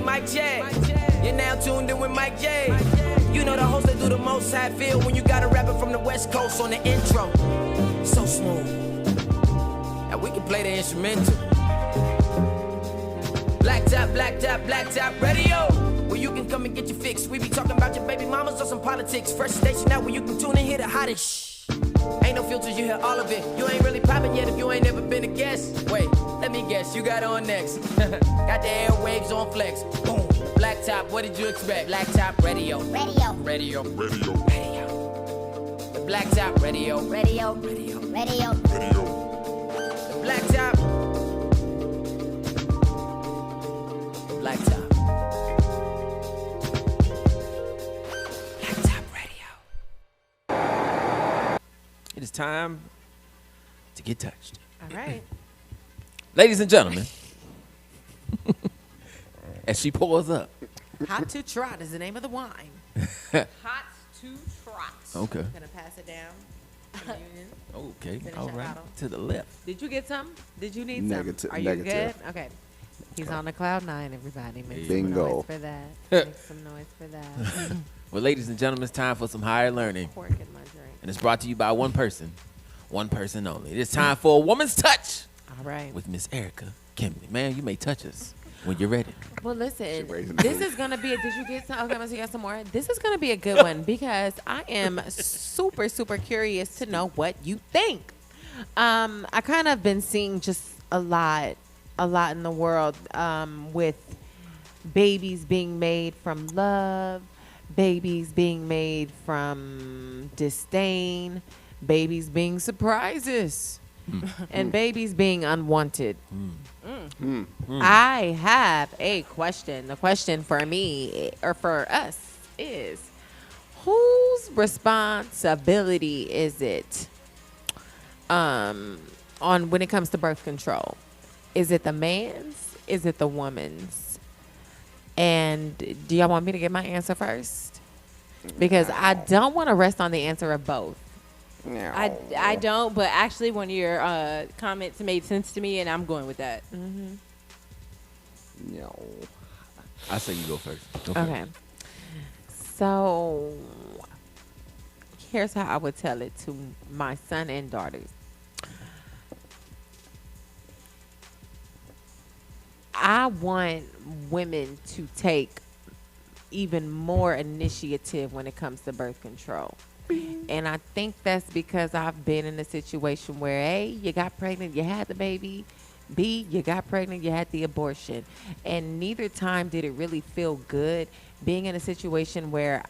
Mic check. You're now tuned in with Mike J. You know the host that do the most. How I feel when you got a rapper from the West Coast on the intro. So smooth. Now we can play the instrumental. Black top radio. Where you can come and get your fix. We be talking about your baby mamas or some politics. Fresh station out where you can tune and hear the hottest. Ain't no filters, you hear all of it. You ain't really popping yet if you ain't never been a guest. Wait, let me guess, you got on next. Got the airwaves on flex. Boom. Black top, what did you expect? Black top radio. Radio. The black top radio. Radio. The black top. The black top. Black top radio. It is time to get touched. All right. Ladies and gentlemen, as she pours up. Hot to Trot is the name of the wine. Hot to Trot. Okay. I'm going to pass it down. Okay. Finish All that right. bottle. To the left. Did you get some? Did you need Negative- some? Are you negative. good? Okay. He's on the cloud nine, everybody. Make Bingo. some noise for that. Make some noise for that. Well, ladies and gentlemen, it's time for some higher learning. Pork in my drink. And it's brought to you by one person only. It is time for a woman's touch All right. with Miss Erica Kimberly. Man, you may touch us when you're ready. Well, listen, raising this the is going to be did you get some? Okay, you got some more. This is going to be a good one because I am super, super curious to know what you think. I kind of been seeing just a lot in the world with babies being made from love, babies being made from disdain, babies being surprises, and babies being unwanted. I have a question. The question for me or for us is, whose responsibility is it on when it comes to birth control? Is it the man's? Is it the woman's? And do y'all want me to get my answer first? Because I don't want to rest on the answer of both. I don't, but actually one of your comments made sense to me, and I'm going with that. No. I say you go first. Okay. So here's how I would tell it to my son and daughters. I want women to take even more initiative when it comes to birth control. And I think that's because I've been in a situation where A, you got pregnant, you had the baby. B, you got pregnant, you had the abortion. And neither time did it really feel good being in a situation where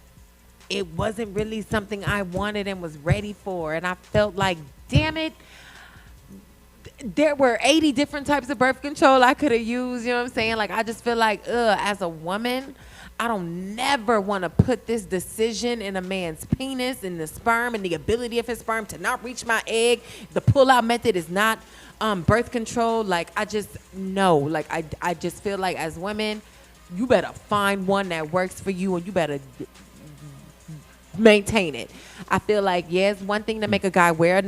it wasn't really something I wanted and was ready for. And I felt like, damn it, there were 80 different types of birth control I could have used. You know what I'm saying? Like, I just feel like, as a woman, I don't never want to put this decision in a man's penis and the sperm and the ability of his sperm to not reach my egg. The pull-out method is not birth control. Like, I just know. Like, I just feel like as women, you better find one that works for you and you better maintain it. I feel like, yes, one thing to make a guy wear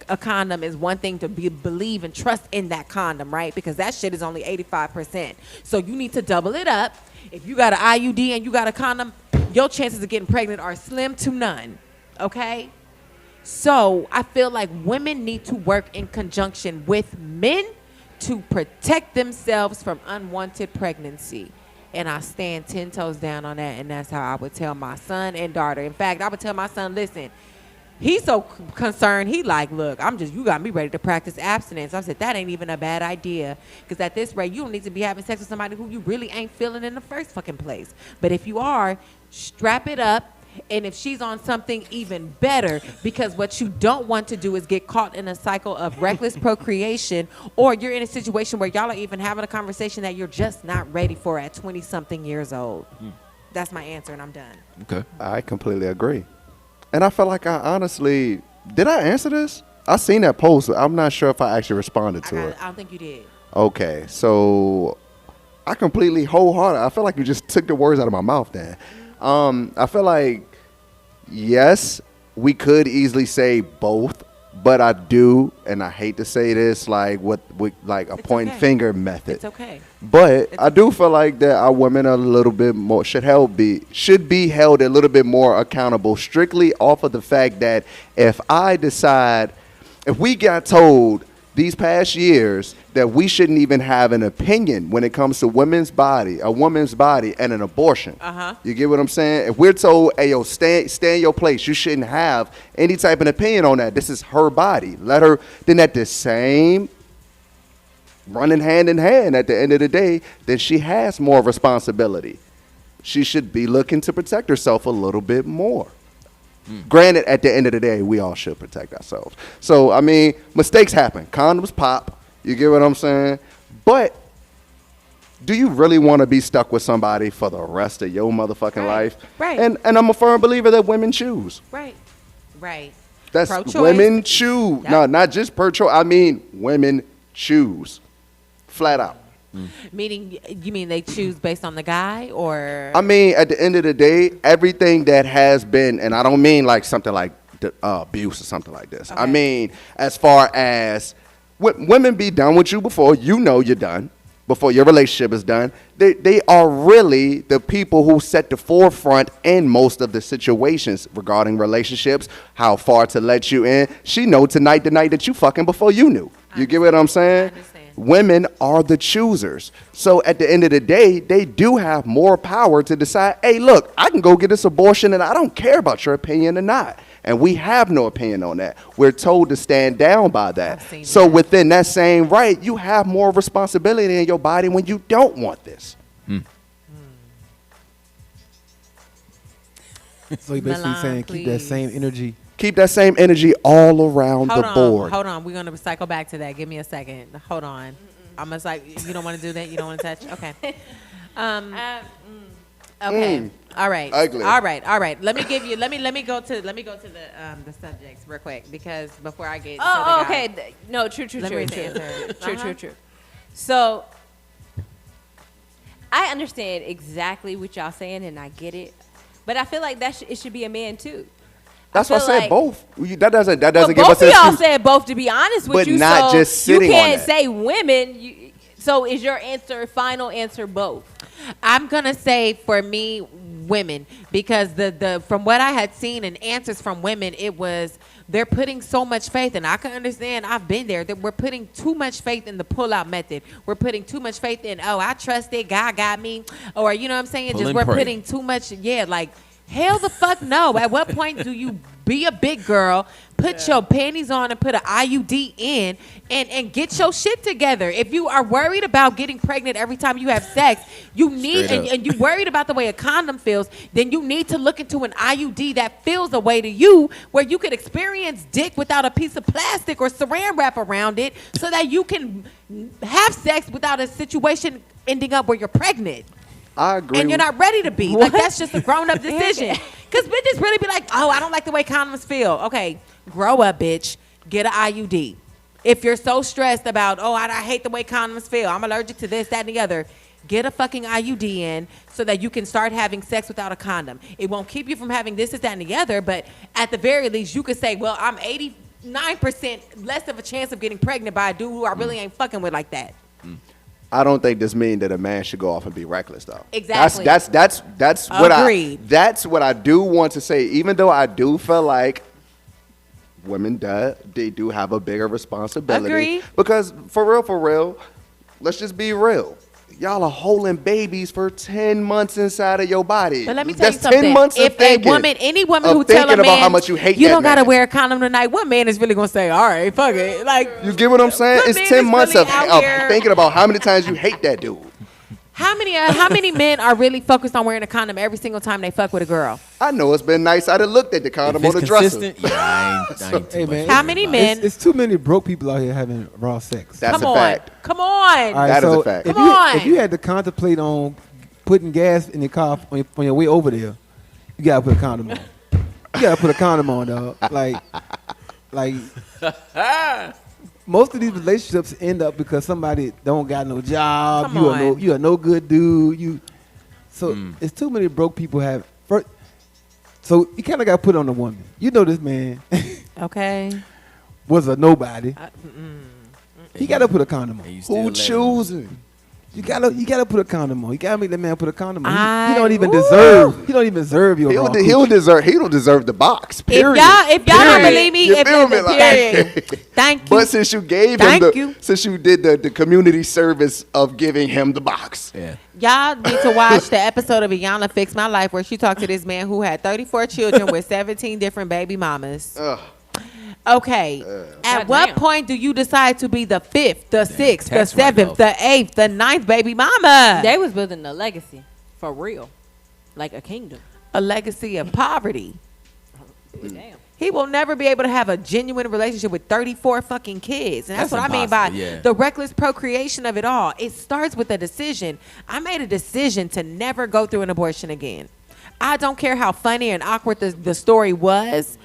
a condom is one thing to believe and trust in that condom, right? Because that shit is only 85%. So you need to double it up. If you got an IUD and you got a condom, your chances of getting pregnant are slim to none, okay? So I feel like women need to work in conjunction with men to protect themselves from unwanted pregnancy. And I stand 10 toes down on that, and that's how I would tell my son and daughter. In fact, I would tell my son, listen, he's so concerned. He like, look, you got me ready to practice abstinence. I said, that ain't even a bad idea. Because at this rate, you don't need to be having sex with somebody who you really ain't feeling in the first fucking place. But if you are, strap it up. And if she's on something, even better, because what you don't want to do is get caught in a cycle of reckless procreation, or you're in a situation where y'all are even having a conversation that you're just not ready for at 20-something years old. That's my answer, and I'm done. Okay. I completely agree. And I felt like I honestly, did I answer this? I seen that post. I'm not sure if I actually responded to it. I don't think you did. Okay, so I completely wholehearted. I feel like you just took the words out of my mouth there. I feel like, yes, we could easily say both, but I do, and I hate to say this, like with like a point finger method. It's okay. But I do feel like that our women are a little bit more should be held a little bit more accountable, strictly off of the fact that if we got told these past years that we shouldn't even have an opinion when it comes to a woman's body, and an abortion. You get what I'm saying? If we're told, hey, yo, stay in your place, you shouldn't have any type of opinion on that. This is her body. Let her, then at the same, running hand in hand at the end of the day, then she has more responsibility. She should be looking to protect herself a little bit more. Granted, at the end of the day, we all should protect ourselves. So, I mean, mistakes happen. Condoms pop. You get what I'm saying? But do you really want to be stuck with somebody for the rest of your motherfucking life? Right. And I'm a firm believer that women choose. Right. That's Pro-choice. women choose. Yep. No, not just per choice. I mean, women choose. Flat out. Meaning, you mean they choose based on the guy, or? I mean, at the end of the day, everything that has been, and I don't mean like something like abuse or something like this. Okay. I mean, as far as women be done with you before you know you're done, before your relationship is done. They are really the people who set the forefront in most of the situations regarding relationships, how far to let you in. She know tonight the night that you fucking before you knew. You get what I'm saying? I understand. Women are the choosers. So at the end of the day, they do have more power to decide, hey, look, I can go get this abortion and I don't care about your opinion or not. And we have no opinion on that. We're told to stand down by that. I've seen So that. within that same right, you have more responsibility in your body when you don't want this. So you're basically Milan, saying keep that please. same energy. Keep that same energy all around the board. Hold on. We're gonna cycle back to that. Give me a second. Hold on. I'm gonna like. You don't want to do that. You don't want to touch. Okay. Okay. All right. Ugly. All right. Let me give you. Let me go to the subjects real quick because before I get. to the okay. guy. No, true. Let me answer. True. So I understand exactly what y'all saying, and I get it. But I feel like it should be a man too. That's why I feel said like- both. That doesn't give both us of an y'all excuse. said both, to be honest with But you. not so just sitting you on can't that. say women. So is your final answer both? I'm gonna say for me, women, because the from what I had seen and answers from women, it was they're putting so much faith, and I can understand. I've been there. That we're putting too much faith in the pull-out method. We're putting too much faith in, oh, I trusted, God got me, or you know what I'm saying. Pull Just and we're pray. putting too much. Yeah, like hell the fuck no. At what point do you be a big girl, put your panties on and put an IUD in and get your shit together? If you are worried about getting pregnant every time you have sex, you need Straight up. and you worried about the way a condom feels, then you need to look into an IUD that feels a way to you where you could experience dick without a piece of plastic or saran wrap around it so that you can have sex without a situation ending up where you're pregnant. I agree. And you're not ready to be. Like, that's just a grown-up decision. Because bitches really be like, oh, I don't like the way condoms feel. Okay, grow up, bitch. Get an IUD. If you're so stressed about, oh, I hate the way condoms feel, I'm allergic to this, that, and the other, get a fucking IUD in so that you can start having sex without a condom. It won't keep you from having this, that, and the other, but at the very least, you could say, well, I'm 89% less of a chance of getting pregnant by a dude who I really ain't fucking with like that. I don't think this means that a man should go off and be reckless, though. Exactly. That's what Agreed. that's what I do want to say. Even though I do feel like women they do have a bigger responsibility. Agreed. Because for real, let's just be real. Y'all are holding babies for 10 months inside of your body. But let me tell you That's something. 10 months If of thinking, any woman of who tell a thinking man about how much you hate you that don't gotta man. wear a condom tonight, what man is really gonna say, all right, fuck it? Like, You get what I'm saying? What It's man 10 is months really of out here- thinking about how many times you hate that dude. how many men are really focused on wearing a condom every single time they fuck with a girl? I know it's been nice. I done looked at the If condom it's on the dresser. consistent, yeah, I ain't too Hey, much. man, How many men? It's too many broke people out here having raw sex. That's Come a on, fact. come on. All right, That is so a fact. If Come you, on. if you had to contemplate on putting gas in your car on your way over there, you gotta put a condom on. You gotta put a condom on, dog. Like most of these relationships end up because somebody don't got no job. Come on. You are no good dude. It's too many broke people have. So you kind of got put on the woman. You know this man Okay. was a nobody. He got to put a condom on. And you still Who let him. choosing? You gotta put a condom on. You gotta make that man put a condom on. He I- don't even Ooh. deserve. He don't even deserve your. He raw don't, coochie. he don't deserve the box. Period. If y'all don't Period. believe me, You if feel me? period. Thank you. But since you gave Thank him you. since you did the community service of giving him the box. Yeah. Y'all need to watch the episode of Iyanla Fix My Life where she talked to this man who had 34 children with 17 different baby mamas. Ugh. Okay. At what Goddamn. point do you decide to be the 5th, the 6th, the tax write-off. 7th, the 8th, the 9th baby mama? They was building a legacy for real, like a kingdom. A legacy of poverty. Damn. He will never be able to have a genuine relationship with 34 fucking kids. And that's That's what I mean by impossible, yeah. the reckless procreation of it all. It starts with a decision. I made a decision to never go through an abortion again. I don't care how funny and awkward the story was.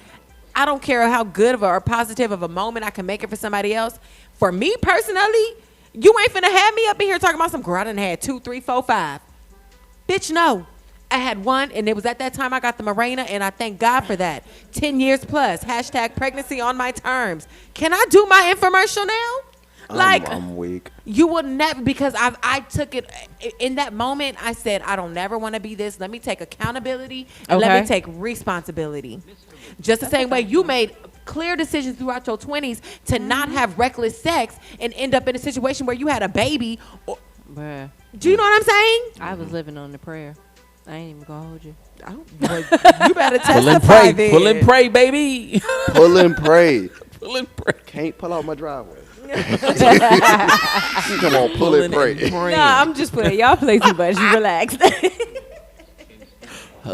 I don't care how good of or positive of a moment I can make it for somebody else. For me personally, you ain't finna have me up in here talking about some girl I done had 2, 3, 4, 5. Bitch, no. I had one, and it was at that time I got the Mirena, and I thank God for that. 10 years plus. # pregnancy on my terms. Can I do my infomercial now? Like, I'm weak. you will never, because I took it in that moment. I said, I don't never want to be this. Let me take accountability and let Okay. me take responsibility. Just the same way you made clear decisions throughout your 20s to not have reckless sex and end up in a situation where you had a baby. Bruh, Do you know what I'm saying? I was living on the prayer. I ain't even gonna hold you. You better Pull and testify pray. then. Pull and pray, baby. Pull and pray. Pull and pray. Can't pull out my driveway. Come on, pull and pray. Nah, I'm just putting y'all play too much. Relax.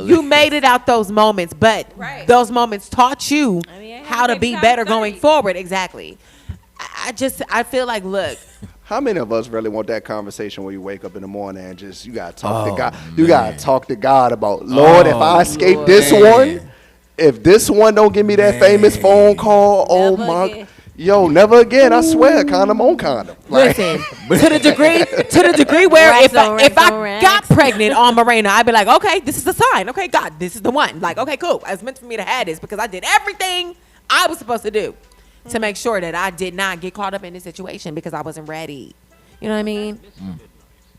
You made it out those moments, but Right. those moments taught you I mean, I had how to a be good better time going studying. forward. Exactly. I feel like, look, How many of us really want that conversation where you wake up in the morning and just you gotta talk Oh, to God? You gotta man. talk to God about, Lord, if I escape Lord. this Man. one, if this one don't give me that famous phone call, oh Never my, again. yo, never again. I swear, condom on condom. Like, listen, to the degree where Racks if I, on if racks I on racks. got pregnant on Mirena, I'd be like, okay, this is a sign. Okay, God, this is the one. Like, okay, cool. It's meant for me to have this because I did everything I was supposed to do to make sure that I did not get caught up in this situation because I wasn't ready. You know what I mean?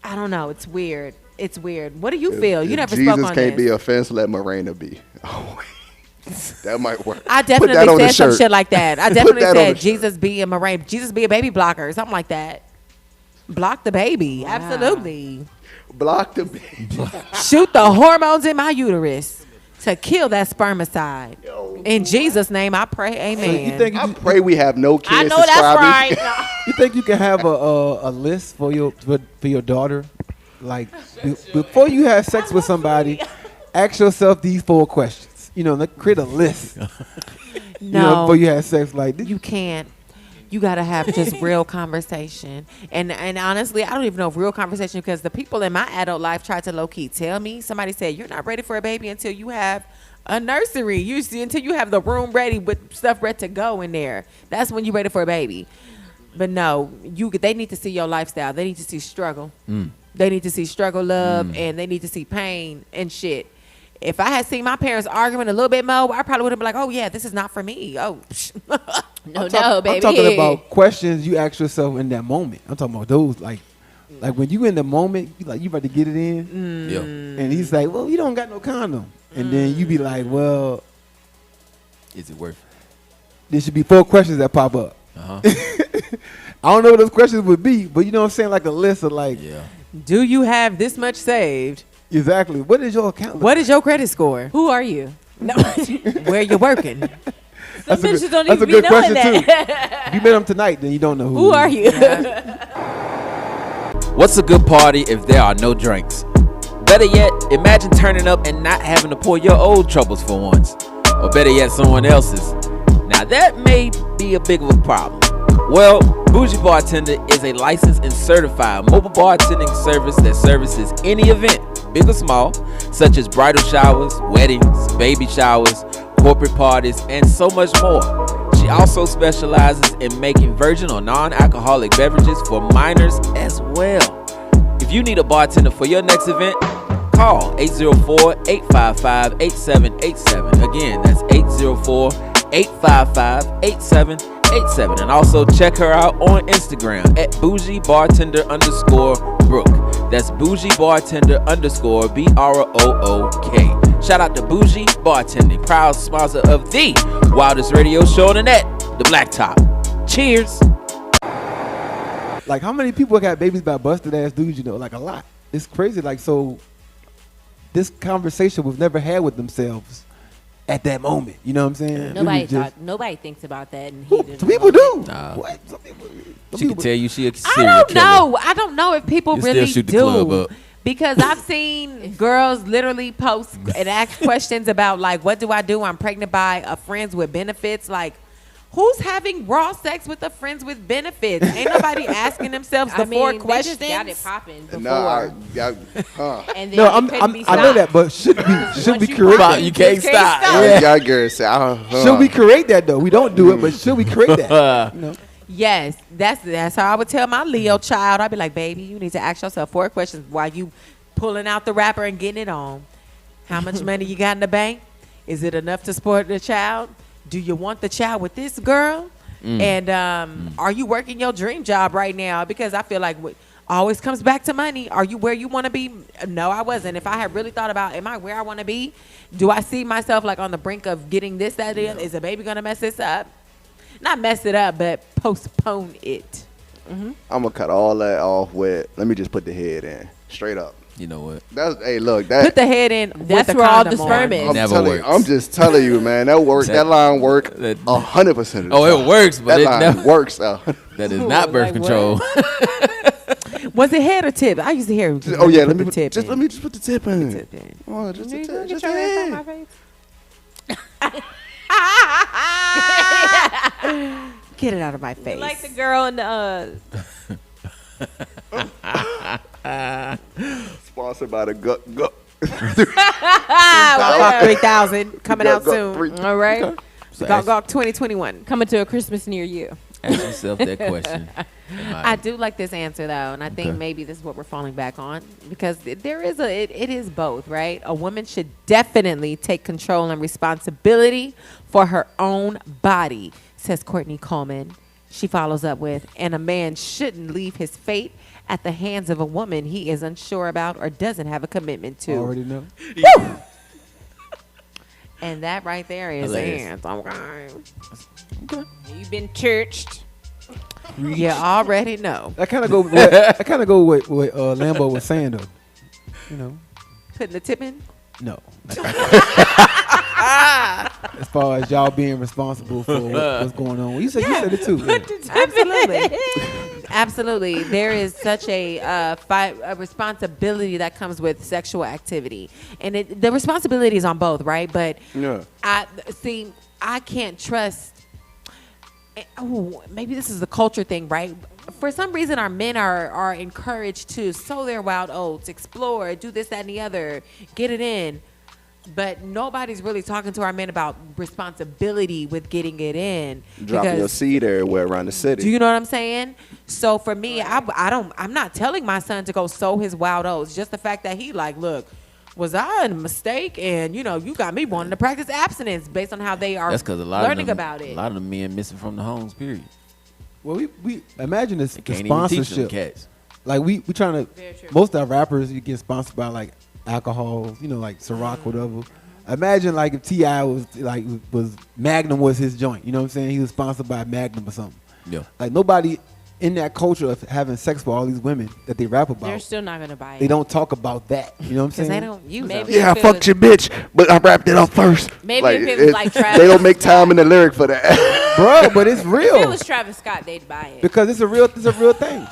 I don't know. It's weird. It's weird. What do you feel? You if never Jesus spoke on can't this. be a fence, let Mirena be. Oh, that might work. I Put that on definitely the said some shirt. shit like that. I Put definitely that on said the shirt. Jesus be a Mirena, Jesus be a baby blocker, or something like that. Block the baby. Absolutely. Block the baby. Shoot the hormones in my uterus to kill that spermicide. In Jesus' name, I pray. Amen. You think I pray we have no kids. I know that's subscribing. right. you think you can have a list for your daughter? Like before you have sex with somebody, ask yourself these 4 questions. You know, create a list. You know, No, before you have sex, like you can't. You gotta have just real conversation. And honestly, I don't even know if real conversation, because the people in my adult life tried to low key tell me. Somebody said you're not ready for a baby until you have a nursery. You see, until you have the room ready with stuff ready to go in there. That's when you're ready for a baby. But no, they need to see your lifestyle. They need to see struggle. They need to see struggle, love, and they need to see pain and shit. If I had seen my parents arguing a little bit more, I probably would have been like, oh yeah, this is not for me. Oh, No, I'm baby. talking about questions you ask yourself in that moment. I'm talking about those like when you in the moment, you about to get it in, Yo. and he's like, well, you don't got no condom, and then you be like, well, Is it worth it? there should be 4 questions that pop up. Uh-huh. I don't know what those questions would be, but you know what I'm saying, like a list of like, Yeah. do you have this much saved? exactly, what is your account? What is your credit score? Who are you? No. Where you working? Some bitches don't That's a even be good knowing question that. too. If you met him tonight, then you don't know Who are you? What's a good party if there are no drinks? Better yet, imagine turning up and not having to pour your old troubles for once. Or better yet, someone else's. Now that may be a big of a problem. Well, Bougie Bartender is a licensed and certified mobile bartending service that services any event, big or small, such as bridal showers, weddings, baby showers, corporate parties, and so much more. She She also specializes in making virgin or non-alcoholic beverages for minors as well. If you need a bartender for your next event, call 804-855-8787. Again, that's 804-855-8787. And also check her out on Instagram at bougiebartender_Brooke. That's bougiebartender_ BROOK. Shout out to Bougie Bartending, proud sponsor of the wildest radio show on the net, The Blacktop. Cheers. Like, how many people got babies by busted ass dudes? You know, like a lot. It's crazy. Like, so this conversation was never had with themselves at that moment. You know what I'm saying? Nobody thinks about that. And some people do. Nah. What? Some She can tell you she a serial I don't killer. know. I don't know if people You really still shoot the club do. up. Because I've seen girls literally post and ask questions about, like, what do I do? I'm pregnant by a friends with benefits. Like, who's having raw sex with a friends with benefits? Ain't nobody asking themselves the four questions. They just got it popping before. And then No, I know that, but should we create that? You can't stop. Y'all girls say, Should we create that though? We don't do it, but should we create that? You know? Yes, that's how I would tell my Leo child. I'd be like, baby, you need to ask yourself 4 questions while you pulling out the wrapper and getting it on. How much money you got in the bank? Is it enough to support the child? Do you want the child with this girl? And are you working your dream job right now? Because I feel like what always comes back to money. Are you where you want to be? No, I wasn't. If I had really thought about, am I where I want to be? Do I see myself like on the brink of getting this, that, and is a baby going to mess this up? Not mess it up, but postpone it. I'm gonna cut all that off with. Let me just put the head in straight up. You know what? That's look that. Put the head in. That's with where all the condom sperm on. is. Never works. I'm just telling you, man. That works. That line work 100%. Oh, it works, but That it line never works. That is not birth Like control. Was it head or tip? I used to hear. Oh yeah, let me the tip. let me just put the tip in. Tip in. Oh, just the You gonna tip. get Just your the ass on my head. face? Get it out of my face. Like the girl in the Sponsored by the gut. 3,000 coming out soon. all right, So Gawk Gawk 2021. coming to a Christmas near you. ask yourself that question. I do like this answer though, and I think Okay. maybe this is what we're falling back on because there is it is both, right? A woman should definitely take control and responsibility for her own body, says Courtney Coleman. She follows up with, and a man shouldn't leave his fate at the hands of a woman he is unsure about or doesn't have a commitment to. Already know. And that right there is Hilarious. okay. You've been churched. You already know. I kind of go. With what Lambo was saying though. You know, Putting the tip in. no. As far as y'all being responsible for what's going on, you said it too. Yeah. Absolutely. Absolutely. There is such a responsibility that comes with sexual activity. And the responsibility is on both, right? But Yeah. I can't trust. Maybe this is a culture thing, right? For some reason, our men are encouraged to sow their wild oats, explore, do this, that, and the other, get it in. But nobody's really talking to our men about responsibility with getting it in. Dropping your seed everywhere around the city. Do you know what I'm saying? So for me, I'm not telling my son to go sow his wild oats. Just the fact that he like, look, was I a mistake? And you got me wanting to practice abstinence based on how they are That's because learning about it. A lot of the men missing from the homes. Period. Well, we imagine this They the can't even teach them sponsorship. cats. Like we trying to. Most of our rappers you get sponsored by like alcohol, like Ciroc, whatever. Imagine like if T.I. was Magnum was his joint. You know what I'm saying? He was sponsored by Magnum or something. Yeah. Like nobody in that culture of having sex with all these women that they rap about. They're still not gonna buy it. They don't talk about that. You know what I'm Because saying? they don't use Maybe them. Yeah, I if it fucked was- your bitch, but I wrapped it up first. Maybe if it was like Travis they don't make time in the lyric for that. Bro, but it's If real it was Travis Scott, they'd buy it. because it's a real thing.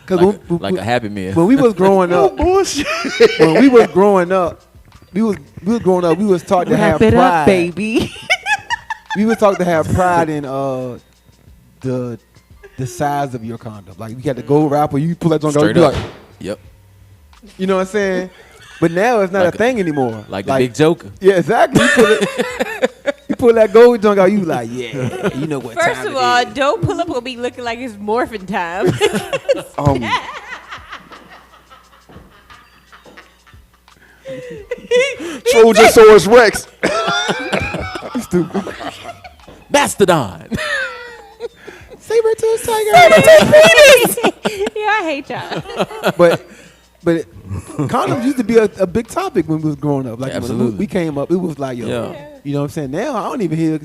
Because Like a Happy Meal. when we was growing up, Bullshit. we was taught to have Wrap it pride. up, baby. We was taught to have pride in the size of your condom. Like you got to go rapper, you pull that joint out, you Straight be up. like, Yep. you know what I'm saying? But now it's not Like a thing anymore. Like the big joker. Yeah, exactly. You pull that gold junk out, you like, yeah, you know what First time of it all, is. don't pull up will be looking like it's morphin' time. Trojansaurus Rex. Stupid. Mastodon. Saber-tooth tiger. Yeah, I hate y'all. but condoms used to be a big topic when we was growing up. Like when Absolutely. we came up, it was like, yo, Yeah. you know what I'm saying? Now I don't even hear.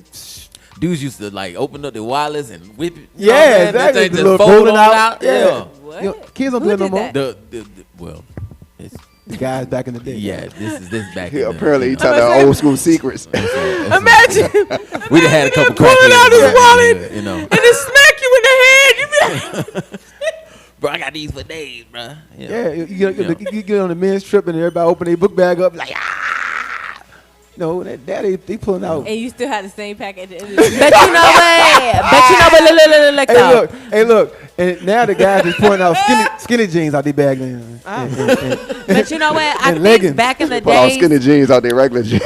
Dudes used to like open up the wireless and whip it. Yeah, man, exactly. That thing The just little fold folding on out. out. Yeah. Yeah. What? You know, kids don't do Who it no did more. that? Well, it's, The guys back in the day. yeah, this is back. He in the, apparently he you know, telling old school secrets. Imagine we done had a couple pulling out his wallet you know. and then smack you in the head. You be like, Bro, I got these for days, bro. Yeah, you get on the men's trip and everybody open their book bag up like, no, they pulling out. And you still have the same pack at the end of the day. but you know what? Look, Hey, though. look. And now the guys is pulling out skinny jeans out their bag now. But you know what? I And think leggings. back in the Put all days, skinny jeans out there, regular jeans.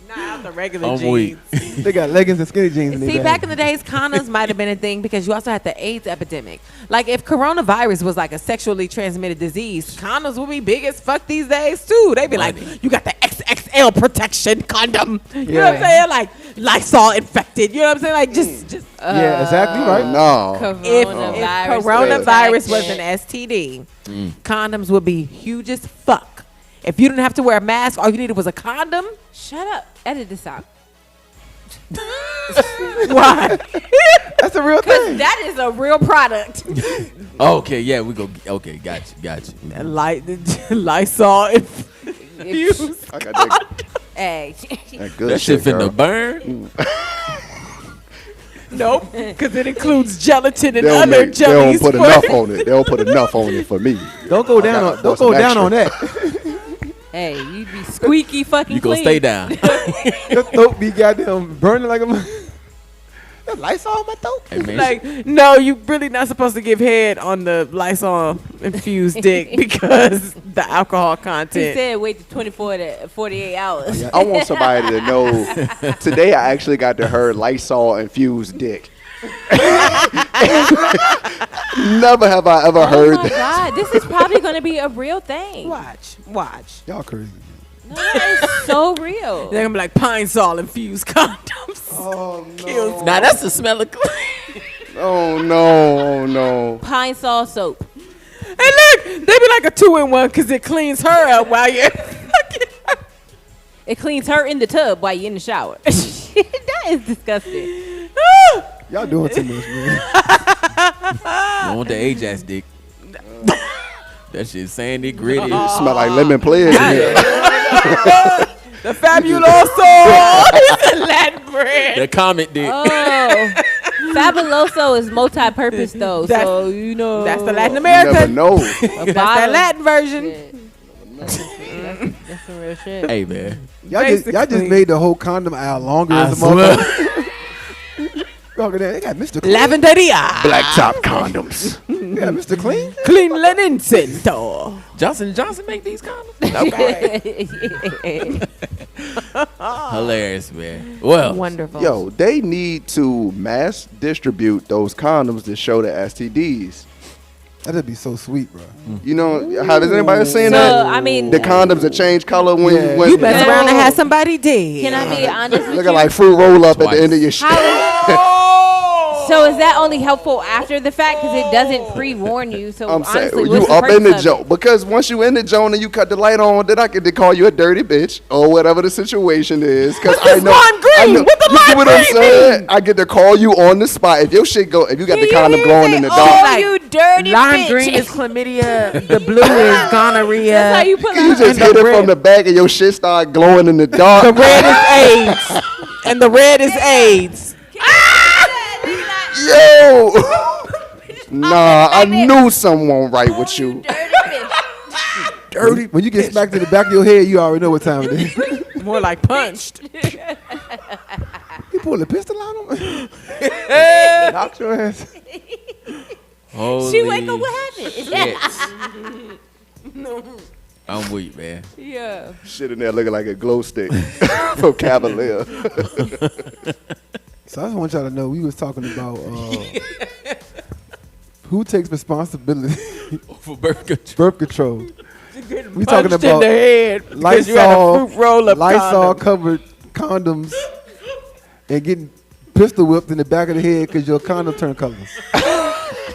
not out the regular I'm jeans. weak. They got leggings and skinny jeans in their See, bag. back in the days, condoms might have been a thing because you also had the AIDS epidemic. Like, if coronavirus was like a sexually transmitted disease, condoms would be big as fuck these days, too. They'd be Money. like, you got the XXL protection condom. You know what I'm Yeah. saying? Like, Lysol infected. You know what I'm saying? Like, just Yeah, exactly right. No. if Coronavirus. coronavirus was infection. an STD, condoms would be huge as fuck. If you didn't have to wear a mask, all you needed was a condom. Shut up. Edit this out. Why? That's a real Because thing. that is a real product. Okay, yeah, we go. Okay, got you. Lysol infused. I got that, Hey. that good That shit shit, girl. finna burn. Nope, because it includes gelatin and They don't, other they don't jellies. put for- enough on it. They don't put enough on it for me. Don't go down gotta on. Don't pour go some down on extra. that. Hey, you be squeaky fucking You gonna clean. stay down. Your throat be goddamn burning like a. That Lysol on my throat. Hey, man, Like, no, you really not supposed to give head on the Lysol infused dick because the alcohol He content. said wait to 24 to 48 hours. I want somebody to know. Today I actually got to hear Lysol infused dick. Never have I ever Oh heard my that. God, this is probably going to be a real thing. Watch. Y'all crazy. No, that is so real. They're gonna be like Pine Sol infused condoms. Oh Kills. nah, that's the smell of clean. Oh no! Oh no! Pine Sol soap. And look, they be like a 2-in-1 because it cleans her up while you're fucking her. It cleans her in the tub while you're in the shower. That is disgusting. Y'all doing too much, man. You want the Ajax dick? That shit sandy, gritty. Smell like lemon pledge in here. The Fabuloso. It's a Latin brand. The Comet dick. Oh, Fabuloso is multi-purpose though, That's- so you know That's the Latin You never American. know. That's that Latin version. That's some real shit. Hey man, Y'all just Basically. made the whole condom aisle longer I as a swear. motherfucker. Look at that. They got Mr. Clean. Lavenderia. Black top condoms. They got Mr. Clean. Clean linen center. Johnson & Johnson make these condoms? Okay. Hilarious, man. Well, Wonderful. Yo, they need to mass distribute those condoms to show the STDs. That'd be so sweet, bro. You know, has anybody seen So that? I mean, The condoms that change color when Yeah. when You mess Yeah. around and have somebody dead. can I be honest with looking you? like fruit roll up at Twice. the end of your shit. So is that only helpful after the fact because it doesn't pre-warn you? So I'm saying honestly, you what's the up in purpose the of it? joke because once you in the joke and you cut the light on, then I get to call you a dirty bitch or whatever the situation is. Because I know, lime green? I know What the you see lime what I'm green saying. I get to call you on the spot if your shit go. If you got the condom glowing in the Oh, dark, you dirty Lime bitch. green is chlamydia. The blue is gonorrhea. That's how you pull you out. just hit it from the back and your shit start glowing in the dark. The red is AIDS. And the red is AIDS. Yo, nah, I knew someone right with you. Dirty. When you get smacked to the back of your head, you already know what time it is. More like punched. You pull a pistol on him. Knock your ass. holy She wake up, what happened? shit. I'm weak, man. Yeah. Shit in there looking like a glow stick from Cavalier. So I just want y'all to know we was talking about who takes responsibility For birth control. birth control. We Punched talking in about the head because you had a fruit roll-up Lysol condom. covered condoms and getting pistol whipped in the back of the head because your condom turned colors.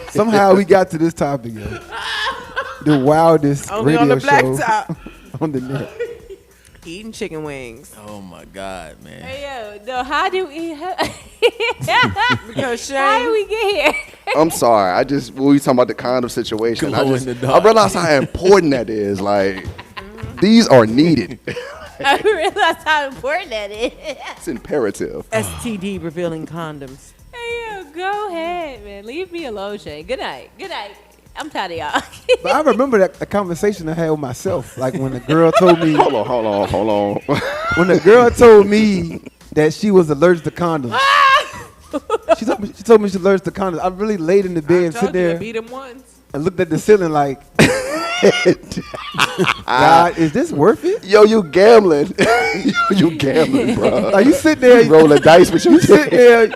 Somehow we got to this topic, yo. The wildest Only radio on the black show top. on the net. Eating chicken wings. Oh my God, man. Hey, yo, no, how do we? Because How did Shane, we get here? I'm sorry. When we talking about the condom situation, Glow in the I dark. realize how important that is. Like, these are needed. I realized how important that is. It's imperative. STD revealing condoms. Hey, yo, go ahead, man. Leave me alone, Shane. Good night. Good night. I'm tired of y'all. But I remember that a conversation I had with myself. Like when the girl told me, Hold on. when the girl told me that she was allergic to condoms. She told me she's allergic to condoms. I really laid in the bed and sit there Beat him once. and looked at the ceiling like, God, is this worth it? Yo, you gambling. You gambling, bro. Like you sit there, You rolling dice with your you sit there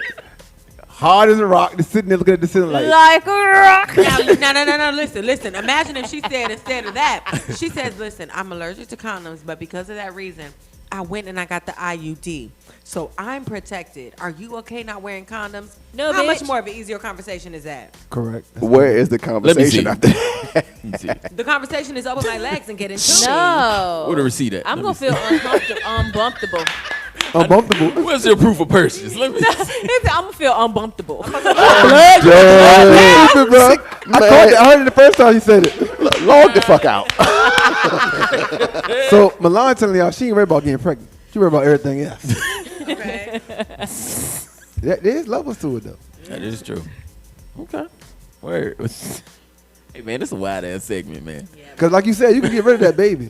hard as a rock, just sitting there looking at the ceiling like, Like a rock. No. Listen. Imagine if she said instead of that, she says, listen, I'm allergic to condoms, but because of that reason, I went and I got the IUD. So I'm protected. Are you okay not wearing condoms? No, How much bitch. more of an easier conversation is that? correct. Where is the conversation see. after that? Let me see. The conversation is open my legs and get into me. No. Where the receipt at? I'm Let going me to feel unbumpable. Unbumpable. Where's your proof of purchase? Let me see. I'm going to feel unbumpable. Stupid, bro. I heard it the first time you said it. Log the fuck out. So Milan telling y'all she ain't worried about getting pregnant. She worried about everything else. Okay. There's levels to it though. That is true. Okay. Word. Hey, man, this is a wild ass segment, man. Because like you said, you can get rid of that baby.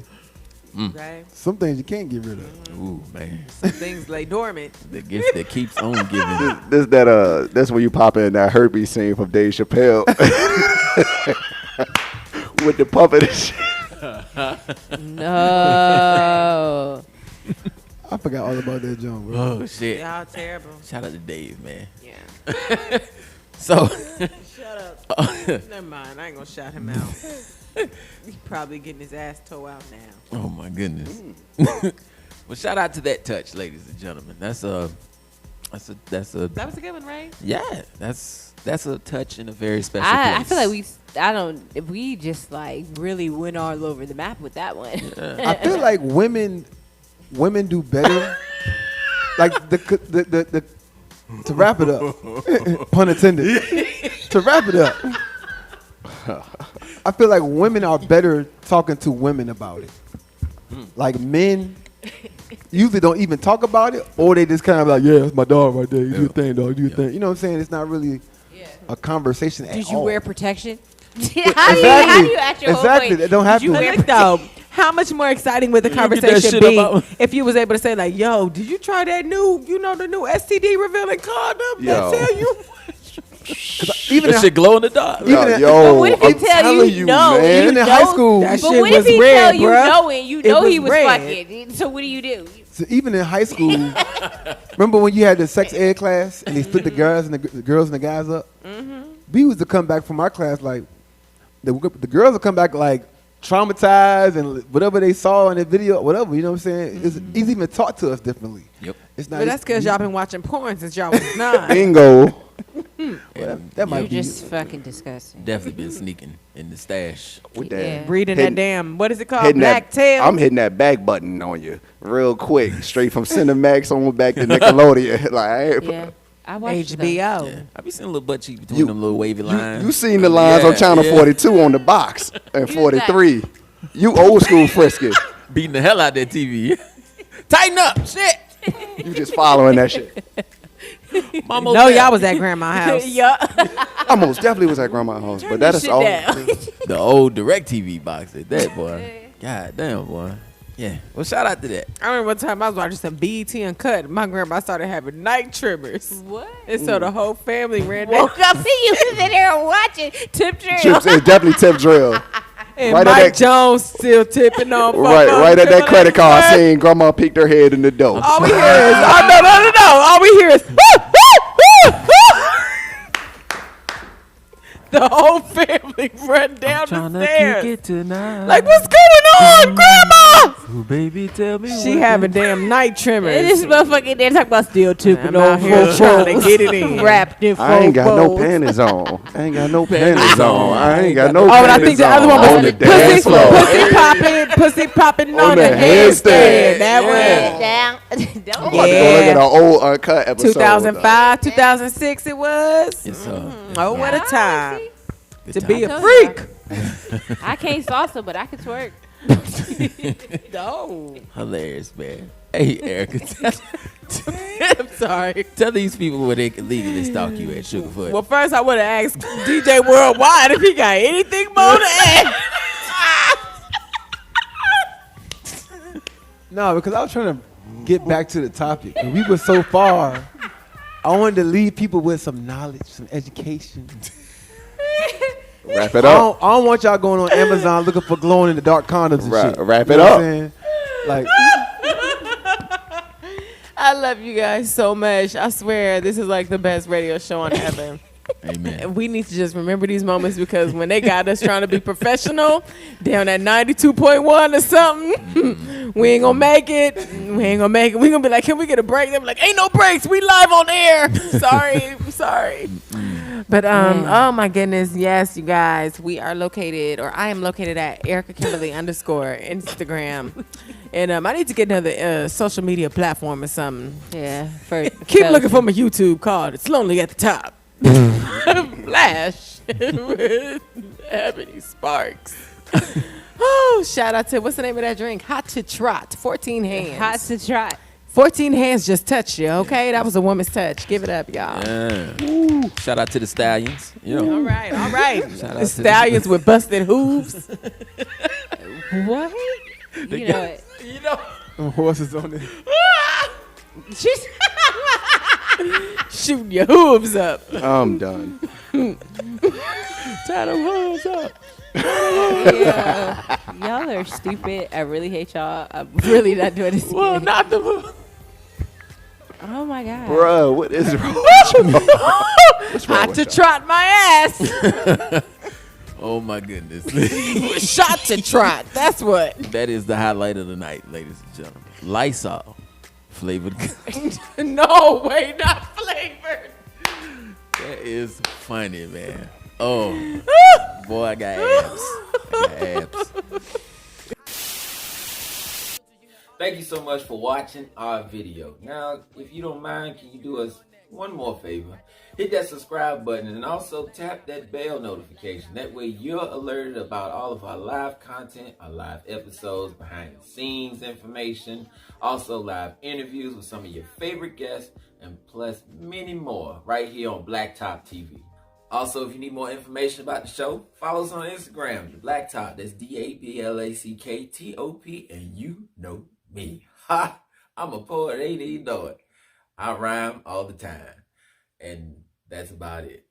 Right. Some things you can't get rid of. Ooh, man. Some things lay dormant. The gift that keeps on giving. That's when you pop in that herpes scene from Dave Chappelle. With the puppet and shit. No. I forgot all about that John, bro. Oh, shit. Y'all terrible. Shout out to Dave, man. Yeah. So, Shut up. Never mind. I ain't gonna shout him out. He's probably getting his ass tore out now. oh my goodness. Well, shout out to that touch, ladies and gentlemen. That's a That was a good one, right? yeah. That's a touch in a very special I place. feel like we just like really went all over the map with that one. I feel like women do better. Like the to wrap it up, pun intended. To wrap it up, I feel like women are better talking to women about it. Like men usually don't even talk about it, or they just kind of like, yeah, it's my dog right there. You do your thing, dog. Do your thing. You know what I'm saying? It's not really a conversation at Did all. you wear protection? Exactly. how do you act your whole Exactly. point? That don't Did you happen. wear Look, though, how much more exciting would the You get that conversation shit be about- if you was able to say like, "Yo, did you try that new STD revealing condom Yo. that tell you?" Even That in, shit glow in the dark. Even in- Yo, But what if he I'm tell telling you you, no? man. even in know- high school, That But shit what if was he red, tell you bruh. no and you It know was he was red. fucking? So what do you do? so even in high school, remember when you had the sex ed class and they split the girls and the girls and the guys up? We used to come back from our class like the girls would come back like traumatized and whatever they saw in the video, whatever. You know what I'm saying? It's even taught to us differently. Yep. It's not. But that's because y'all been watching porn since y'all was 9. Bingo. that might You're be. just fucking disgusting. Definitely been sneaking in the stash. With Yeah. that. Reading Hitting- that damn, what is it called? hitting Black that, tail. I'm hitting that back button on you real quick, straight from Cinemax on back to Nickelodeon. Like, I ain't- Yeah, I watched HBO. Yeah. I be seeing a little butt cheek between You- them little wavy lines. you seen the lines Yeah, on Channel yeah. 42 on the box and 43. You old school frisky. Beating the hell out that TV. Tighten up, shit. You just following that shit. Mama, No, y'all was at grandma's house. yeah. I most definitely was at grandma's house, but that is Shit all. down. the old direct TV box at that boy. God damn, boy. Yeah. Well, shout out to that. I remember one time I was watching some BET Uncut. My grandma started having night tremors. What? And so the whole family ran down. Woke up and you was in there watching Tip Drill. Chips, it's definitely Tip Drill. And Right at Mike that- Jones still tipping on. Right at that credit card scene, grandma peeked her head in the door. All we hear is, no. All we hear is, the whole family run down the stairs. tonight. Like, what's going on, Grandma? Ooh, baby, tell me. She having damn night tremors. And this motherfucker there talking about still tipping I'm out on here for trying to get it in. wrapped in I ain't got no folds. panties on. I ain't got no panties on. I ain't got no Oh, and I panties think the other one was on the dance floor. pussy popping on the the handstand. handstand. That Yeah. was Down. I'm Don't about to go look at an old uncut episode. 2005, 2006 it was. It's Oh, what a time good to time. be a I told freak. I can't salsa, but I can twerk. No. Hilarious, man. Hey, Erica, I'm sorry. tell these people where they can legally stalk you at Sugarfoot. Well, first I want to ask DJ Worldwide if he got anything more to add. No, because I was trying to get back to the topic. And we were so far. I wanted to leave people with some knowledge, some education. Wrap it I up. don't want y'all going on Amazon looking for glowing in the dark condoms and shit. Wrap You it know what up. I'm saying? Like, I love you guys so much. I swear this is like the best radio show on ever. Amen. And we need to just remember these moments because when they got us trying to be professional down at 92.1 or something, we ain't gonna make it. We ain't gonna make it. We gonna be like, can we get a break? They're like, ain't no breaks. We live on air. Sorry. But oh my goodness, yes, you guys, we are located, or I am located at Erica Kimberly _ Instagram, and I need to get another social media platform or something. Yeah. Keep looking for my YouTube called It's Lonely at the Top. Flash with Ebony Sparks. Oh, shout out to what's the name of that drink? Hot to Trot. 14 hands. Hot to trot. 14 hands just touched you, okay? That was a woman's touch. Give it up, y'all. Shout out to the Stallions. You know. All right. Shout out The to stallions with busted hooves. What? You know it. You know, some horses on it. she's shooting your hooves up. I'm done. Tie them hooves up. Yeah. Y'all are stupid. I really hate y'all. I'm really not doing this. Well, again. not the hooves. Oh my god. Bruh, what is wrong with you? What's wrong Hot with to y'all? trot my ass. Oh my goodness. Shot to trot. That's what. That is the highlight of the night, ladies and gentlemen. Lysol flavored. No way, not flavored. That is funny, man. Oh, boy, I got abs. Thank you so much for watching our video. Now, if you don't mind, can you do us one more favor? Hit that subscribe button and also tap that bell notification. That way you're alerted about all of our live content, our live episodes, behind the scenes information, also live interviews with some of your favorite guests, and plus many more right here on Blacktop TV. Also, if you need more information about the show, follow us on Instagram, The Blacktop. That's DABLACKTOP, and you know me. Ha! I'm a poet, ain't even know it. I rhyme all the time. And that's about it.